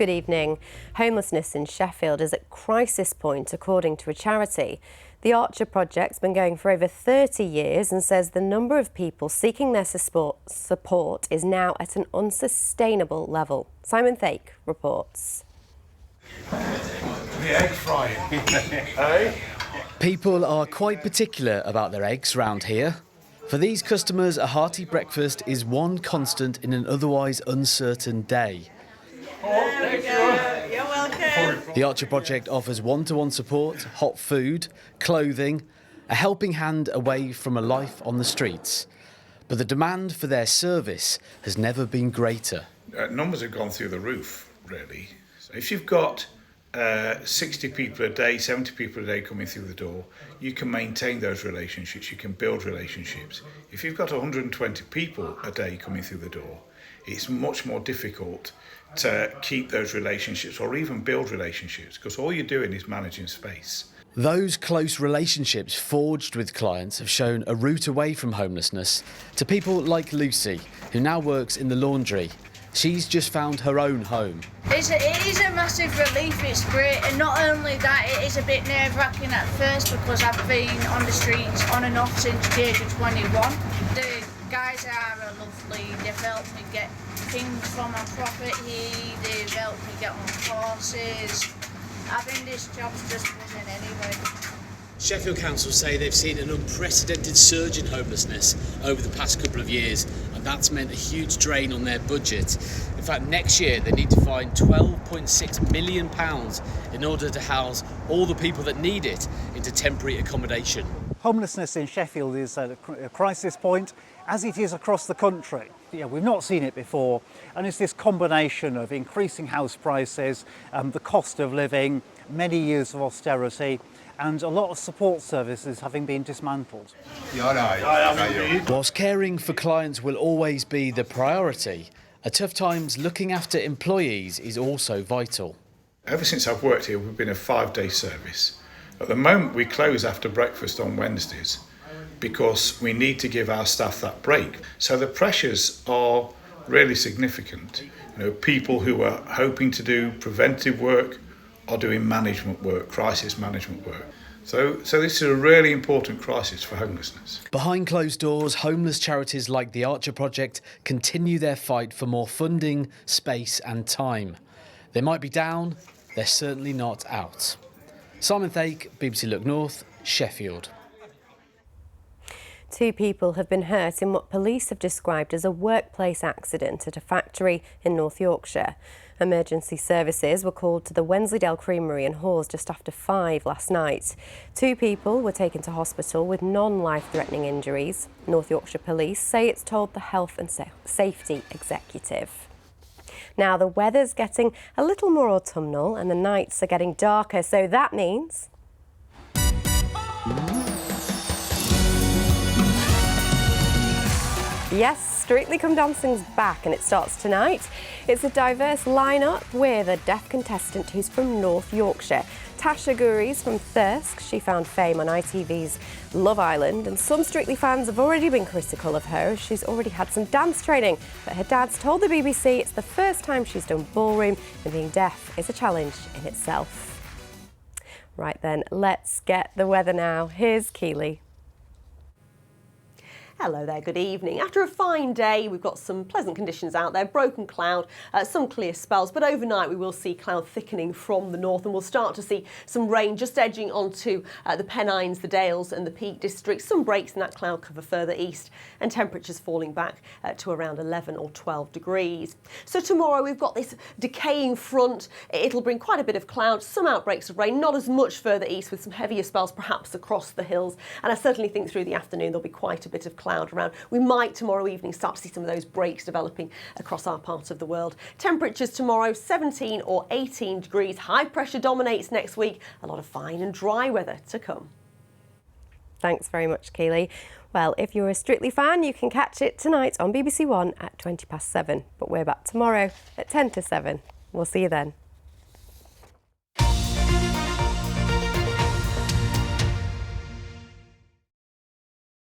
Good evening. Homelessness in Sheffield is at crisis point, according to a charity. The Archer Project's been going for over 30 years and says the number of people seeking their support is now at an unsustainable level. Simon Thake reports. The egg frying. People are quite particular about their eggs round here. For these customers, a hearty breakfast is one constant in an otherwise uncertain day. There we go. You're welcome. The Archer Project offers one-to-one support, hot food, clothing, a helping hand away from a life on the streets. But the demand for their service has never been greater. Numbers have gone through the roof, really. So if you've got 60 people a day, 70 people a day coming through the door, you can maintain those relationships, you can build relationships. If you've got 120 people a day coming through the door, it's much more difficult to keep those relationships or even build relationships, because all you're doing is managing space. Those close relationships forged with clients have shown a route away from homelessness to people like Lucy, who now works in the laundry. She's just found her own home. It is a massive relief, it's great, and not only that, it is a bit nerve-wracking at first because I've been on the streets on and off since the age of 21. The guys are lovely, they've helped me get things from my property, they've helped me get on courses. Having this job's just buzzing anyway. Sheffield Council say they've seen an unprecedented surge in homelessness over the past couple of years, and that's meant a huge drain on their budget. In fact, next year they need to find £12.6 million in order to house all the people that need it into temporary accommodation. Homelessness in Sheffield is at a crisis point, as it is across the country. Yeah, we've not seen it before, and it's this combination of increasing house prices, the cost of living, many years of austerity, and a lot of support services having been dismantled. Whilst caring for clients will always be the priority, at tough times looking after employees is also vital. Ever since I've worked here, we've been a 5-day service. At the moment, we close after breakfast on Wednesdays because we need to give our staff that break. So the pressures are really significant. You know, people who are hoping to do preventive work are doing management work, crisis management work. So this is a really important crisis for homelessness. Behind closed doors, homeless charities like the Archer Project continue their fight for more funding, space and time. They might be down, they're certainly not out. Simon Thake, BBC Look North, Sheffield. 2 people have been hurt in what police have described as a workplace accident at a factory in North Yorkshire. Emergency services were called to the Wensleydale Creamery in Hawes just after 5 last night. 2 people were taken to hospital with non-life-threatening injuries. North Yorkshire Police say it's told the Health and Safety Executive. Now, the weather's getting a little more autumnal and the nights are getting darker, so that means... Yes, Strictly Come Dancing's back and it starts tonight. It's a diverse lineup with a deaf contestant who's from North Yorkshire. Tasha Guri's from Thirsk. She found fame on ITV's Love Island, and some Strictly fans have already been critical of her as she's already had some dance training. But her dad's told the BBC it's the first time she's done ballroom, and being deaf is a challenge in itself. Right then, let's get the weather now. Here's Keely. Hello there, good evening. After a fine day, we've got some pleasant conditions out there, broken cloud, some clear spells, but overnight we will see cloud thickening from the north and we'll start to see some rain just edging onto the Pennines, the Dales and the Peak District. Some breaks in that cloud cover further east and temperatures falling back to around 11 or 12 degrees. So tomorrow we've got this decaying front. It'll bring quite a bit of cloud, some outbreaks of rain, not as much further east with some heavier spells perhaps across the hills. And I certainly think through the afternoon there'll be quite a bit of cloud around. We might tomorrow evening start to see some of those breaks developing across our part of the world. Temperatures tomorrow 17 or 18 degrees. High pressure dominates next week. A lot of fine and dry weather to come. Thanks very much, Keely. Well, if you're a Strictly fan, you can catch it tonight on BBC One at 7:20. But we're back tomorrow at 7:10. We'll see you then.